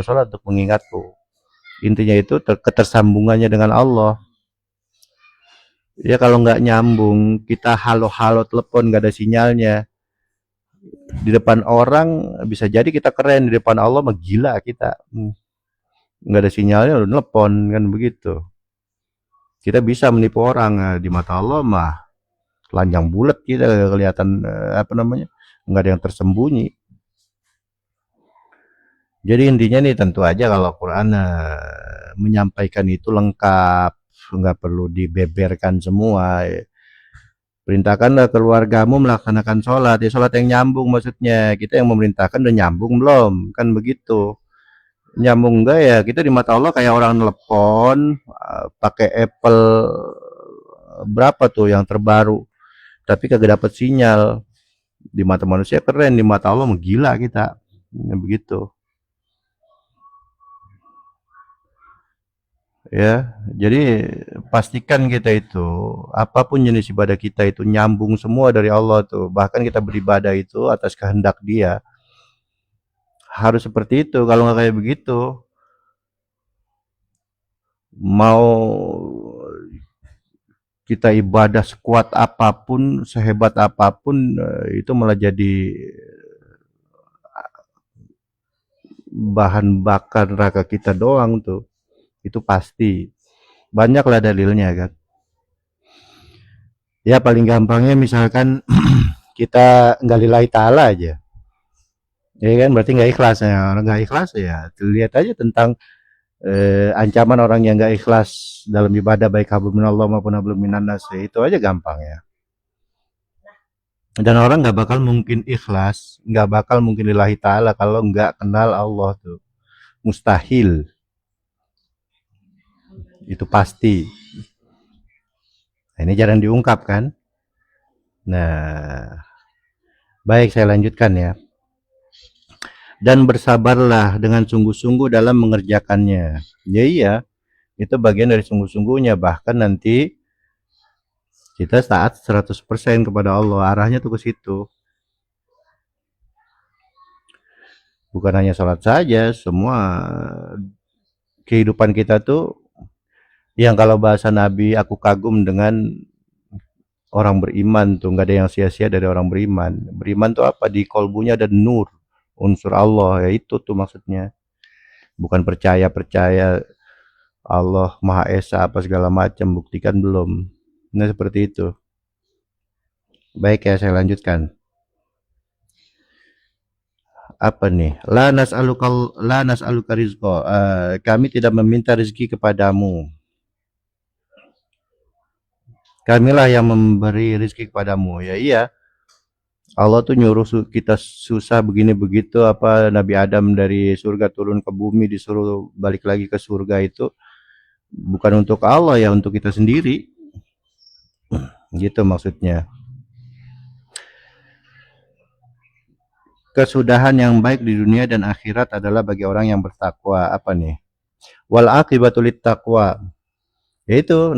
sholat untuk mengingatku. Intinya itu ketersambungannya dengan Allah. Ya kalau nggak nyambung, kita halo-halo telepon nggak ada sinyalnya. Di depan orang bisa jadi kita keren, di depan Allah mah gila kita. Nggak ada sinyalnya udah telepon kan begitu. Kita bisa menipu orang, di mata Allah mah telanjang bulat kita kelihatan apa namanya, nggak ada yang tersembunyi. Jadi intinya nih tentu aja kalau Quran menyampaikan itu lengkap, nggak perlu dibeberkan semua. Perintahkanlah keluargamu melaksanakan sholat, ya sholat yang nyambung maksudnya. Kita yang memerintahkan udah nyambung belum? Kan begitu. Nyambung enggak ya? Kita di mata Allah kayak orang telepon pakai Apple berapa tuh yang terbaru, tapi kagak dapat sinyal. Di mata manusia keren, di mata Allah gila kita. Ya, begitu. Ya, jadi pastikan kita itu apapun jenis ibadah kita itu nyambung semua dari Allah tuh. Bahkan kita beribadah itu atas kehendak Dia. Harus seperti itu. Kalau nggak kayak begitu, mau kita ibadah sekuat apapun, sehebat apapun, itu malah jadi bahan bakar neraka kita doang tuh. Itu pasti. Banyaklah dalilnya kan. Ya paling gampangnya misalkan kita nggak lillahi ta'ala aja. Ya kan berarti nggak ikhlas ya. Orang nggak ikhlas ya. Lihat aja tentang ancaman orang yang nggak ikhlas dalam ibadah baik hablum minallah maupun hablum minannas. Itu aja gampang ya. Dan orang nggak bakal mungkin ikhlas, nggak bakal mungkin lillahi ta'ala kalau nggak kenal Allah tuh. Mustahil. Itu pasti. Nah, ini jarang diungkap kan. Nah, baik saya lanjutkan ya. Dan bersabarlah dengan sungguh-sungguh dalam mengerjakannya. Ya iya, itu bagian dari sungguh-sungguhnya. Bahkan nanti kita taat 100% kepada Allah. Arahnya tuh ke situ. Bukan hanya sholat saja, semua kehidupan kita tuh yang kalau bahasa Nabi, aku kagum dengan orang beriman tuh, nggak ada yang sia-sia dari orang beriman. Beriman tuh apa? Di kolbunya ada nur, unsur Allah, ya itu tuh maksudnya. Bukan percaya Allah Maha Esa apa segala macam, buktikan belum. Nah seperti itu. Baik ya saya lanjutkan. Apa nih? La nas'aluka rizqa. Kami tidak meminta rezeki kepadamu. Kamilah yang memberi rezeki kepadamu. Ya iya. Allah tuh nyuruh kita susah begini begitu, apa Nabi Adam dari surga turun ke bumi disuruh balik lagi ke surga itu bukan untuk Allah ya, untuk kita sendiri. Gitu maksudnya. Kesudahan yang baik di dunia dan akhirat adalah bagi orang yang bertakwa. Apa nih? Wal aqibatul taqwa. Yaitu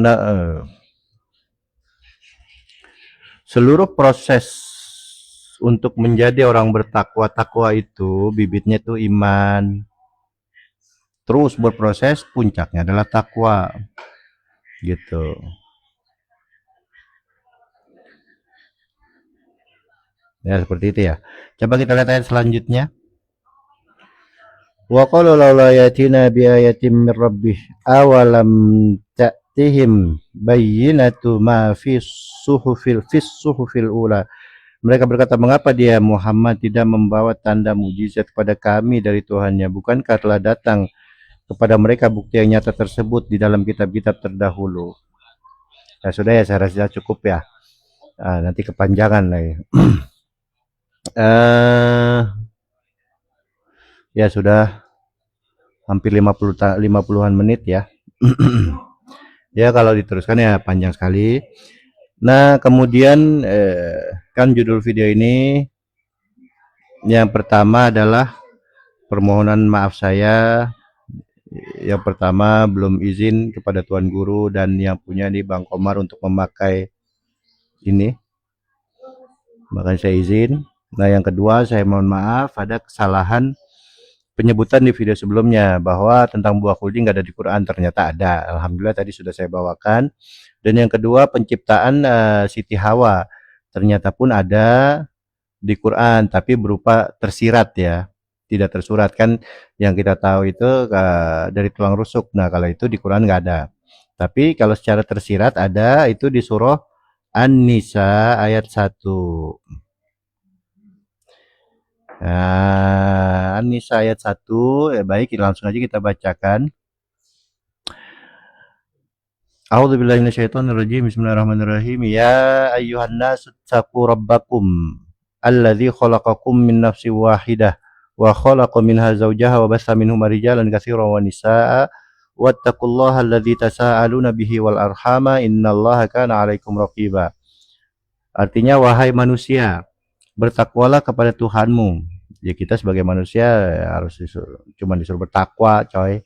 seluruh proses untuk menjadi orang bertakwa, takwa itu bibitnya itu iman. Terus berproses, puncaknya adalah takwa. Gitu. Ya seperti itu ya. Coba kita lihat ayat selanjutnya. Wa qalu laula yatina bi ayatin mir rabbih awalam ta'tihim bayyinatu ma fis suhufil ula. Mereka berkata, mengapa dia Muhammad tidak membawa tanda mujizat kepada kami dari Tuhannya? Bukankah telah datang kepada mereka bukti yang nyata tersebut di dalam kitab-kitab terdahulu? Nah, sudah ya, saya rasa cukup ya. Nanti kepanjangan lagi. Ya sudah hampir 50-an menit ya. Ya kalau diteruskan ya panjang sekali. Nah kemudian kan judul video ini yang pertama adalah permohonan maaf saya. Yang pertama belum izin kepada Tuan Guru dan yang punya nih Bang Komar untuk memakai ini. Makanya saya izin. Nah yang kedua saya mohon maaf ada kesalahan penyebutan di video sebelumnya bahwa tentang buah khuldi nggak ada di Quran, ternyata ada. Alhamdulillah tadi sudah saya bawakan. Dan yang kedua penciptaan Siti Hawa, ternyata pun ada di Quran, tapi berupa tersirat ya, tidak tersurat kan. Yang kita tahu itu dari tulang rusuk. Nah kalau itu di Quran nggak ada. Tapi kalau secara tersirat ada itu di surah An-Nisa ayat 1. Nah, An-Nisa ayat 1, baik langsung aja kita bacakan. A'udzubillahi minasyaitonirrajim. Bismillahirrahmanirrahim. Ya ayyuhan nasu taqu rabbakum alladzi khalaqakum min nafsin wahidah wa khalaqa minha zawjaha wa bassa minhuma rijalan katsiran wa nisaa'a wattaqullaha alladzi tasaaluna bihi wal arhama innallaha kana 'alaikum raqiba. Artinya wahai manusia, bertakwalah kepada Tuhanmu. Ya kita sebagai manusia harus cuma disuruh bertakwa, coy.